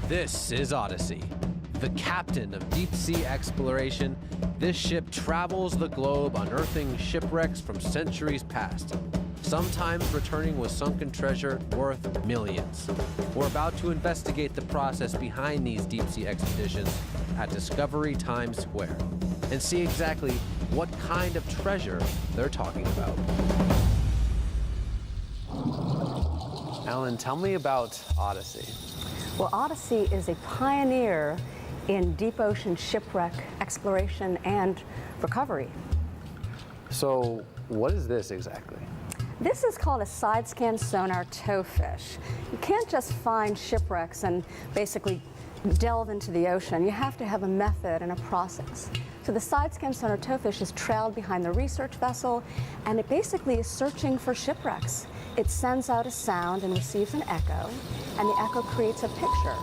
This is Odyssey. The captain of deep-sea exploration, this ship travels the globe unearthing shipwrecks from centuries past, sometimes returning with sunken treasure worth millions. We're about to investigate the process behind these deep-sea expeditions at Discovery Times Square and see exactly what kind of treasure they're talking about. Ellen, tell me about Odyssey. Well, Odyssey is a pioneer in deep ocean shipwreck exploration and recovery. So, what is this exactly? This is called a side-scan sonar towfish. You can't just find shipwrecks and basically delve into the ocean. You have to have a method and a process. So the side-scan sonar towfish is trailed behind the research vessel, and it basically is searching for shipwrecks. It sends out a sound and receives an echo, and the echo creates a picture.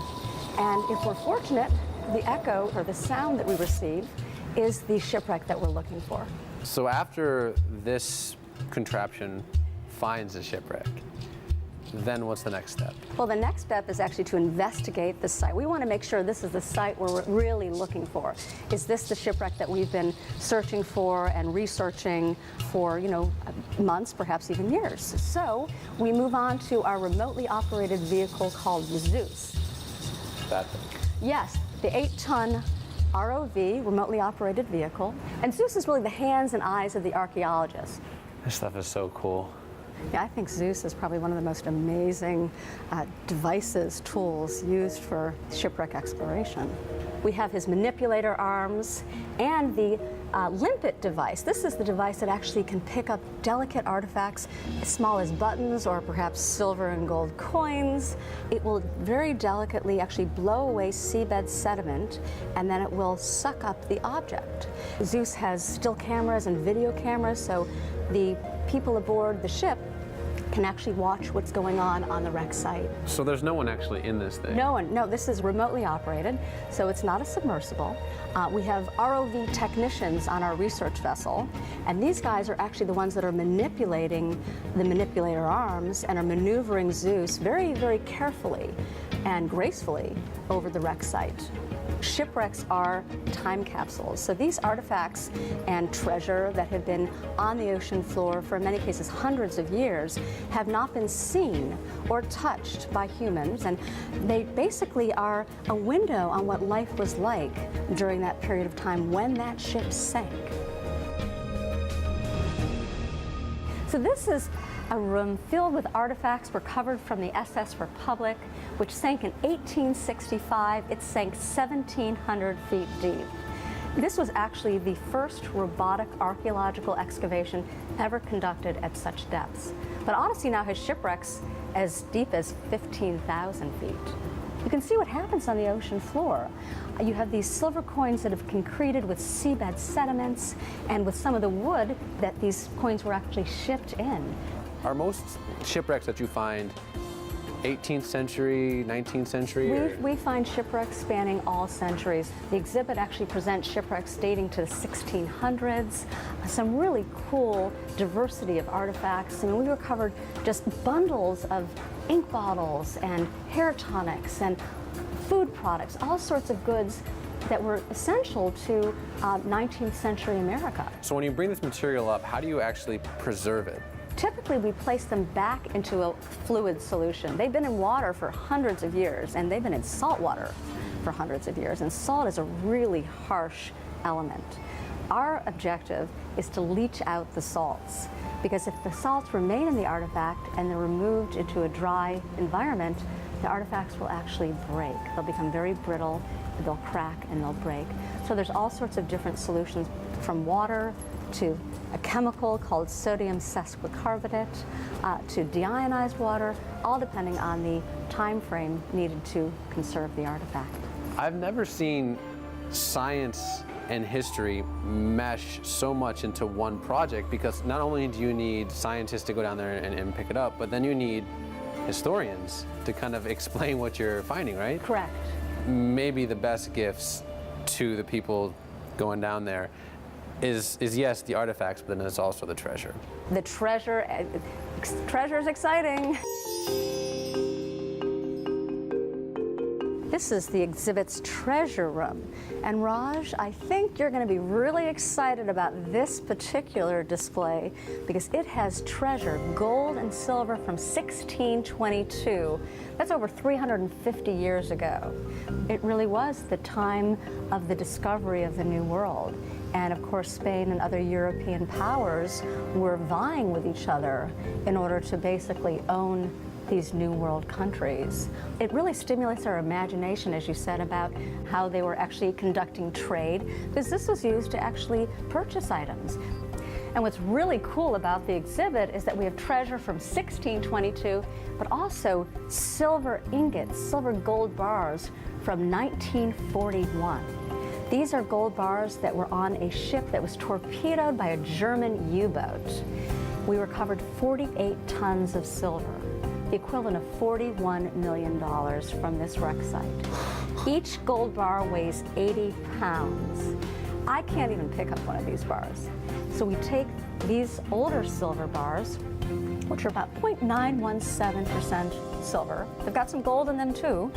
And if we're fortunate, the echo, or the sound that we receive, is the shipwreck that we're looking for. So after this contraption finds a shipwreck, then what's the next step? Well, the next step is actually to investigate the site. We want to make sure this is the site we're really looking for. Is this the shipwreck that we've been searching for and researching for, months, perhaps even years? So we move on to our remotely operated vehicle called the Zeus. That thing? Yes, the 8-ton ROV, remotely operated vehicle. And Zeus is really the hands and eyes of the archaeologist. This stuff is so cool. Yeah, I think Zeus is probably one of the most amazing devices, tools used for shipwreck exploration. We have his manipulator arms and the limpet device. This is the device that actually can pick up delicate artifacts as small as buttons or perhaps silver and gold coins. It will very delicately actually blow away seabed sediment, and then it will suck up the object. Zeus has still cameras and video cameras, so the people aboard the ship can actually watch what's going on the wreck site. So there's no one actually in this thing? No, this is remotely operated, so it's not a submersible. We have ROV technicians on our research vessel, and these guys are actually the ones that are manipulating the manipulator arms and are maneuvering Zeus very, very carefully and gracefully over the wreck site. Shipwrecks are time capsules. So these artifacts and treasure that have been on the ocean floor for in many cases hundreds of years have not been seen or touched by humans, and they basically are a window on what life was like during that period of time when that ship sank. So this is a room filled with artifacts recovered from the SS Republic, which sank in 1865. It sank 1,700 feet deep. This was actually the first robotic archaeological excavation ever conducted at such depths. But Odyssey now has shipwrecks as deep as 15,000 feet. You can see what happens on the ocean floor. You have these silver coins that have concreted with seabed sediments and with some of the wood that these coins were actually shipped in. Are most shipwrecks that you find 18th century, 19th century? We find shipwrecks spanning all centuries. The exhibit actually presents shipwrecks dating to the 1600s. Some really cool diversity of artifacts. I mean, we recovered just bundles of ink bottles and hair tonics and food products, all sorts of goods that were essential to 19th century America. So when you bring this material up, how do you actually preserve it? Typically, we place them back into a fluid solution. They've been in water for hundreds of years, and they've been in salt water for hundreds of years, and salt is a really harsh element. Our objective is to leach out the salts, because if the salts remain in the artifact and they're removed into a dry environment, the artifacts will actually break. They'll become very brittle, they'll crack, and they'll break. So there's all sorts of different solutions, from water to a chemical called sodium sesquicarbonate, to deionized water, all depending on the time frame needed to conserve the artifact. I've never seen science and history mesh so much into one project, because not only do you need scientists to go down there and pick it up, but then you need historians to kind of explain what you're finding, right? Correct. Maybe the best gifts to the people going down there is yes, the artifacts, but then it's also the treasure. The treasure is exciting. This is the exhibit's treasure room. And Raj, I think you're going to be really excited about this particular display because it has treasure, gold and silver from 1622. That's over 350 years ago. It really was the time of the discovery of the New World. And of course, Spain and other European powers were vying with each other in order to basically own these New World countries. It really stimulates our imagination, as you said, about how they were actually conducting trade, because this was used to actually purchase items. And what's really cool about the exhibit is that we have treasure from 1622, but also silver ingots, silver gold bars from 1941. These are gold bars that were on a ship that was torpedoed by a German U-boat. We recovered 48 tons of silver, the equivalent of $41 million from this wreck site. Each gold bar weighs 80 pounds. I can't even pick up one of these bars. So we take these older silver bars, which are about 0.917% silver. They've got some gold in them too.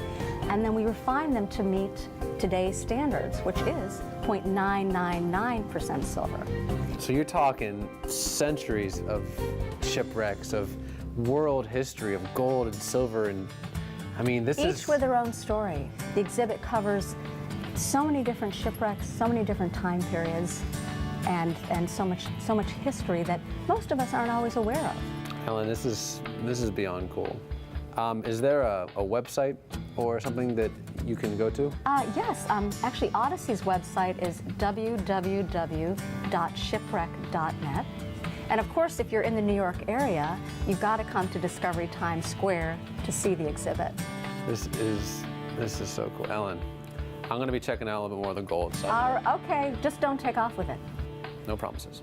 And then we refine them to meet today's standards, which is 0.999% silver. So you're talking centuries of shipwrecks, of world history, of gold and silver, and I mean, this is... Each with their own story. The exhibit covers so many different shipwrecks, so many different time periods, and so much history that most of us aren't always aware of. Helen, this is beyond cool. Is there a website or something that you can go to? Yes, actually Odyssey's website is www.shipwreck.net. And of course, if you're in the New York area, you've got to come to Discovery Times Square to see the exhibit. This is so cool. Ellen, I'm going to be checking out a little bit more of the gold stuff. Okay, just don't take off with it. No promises.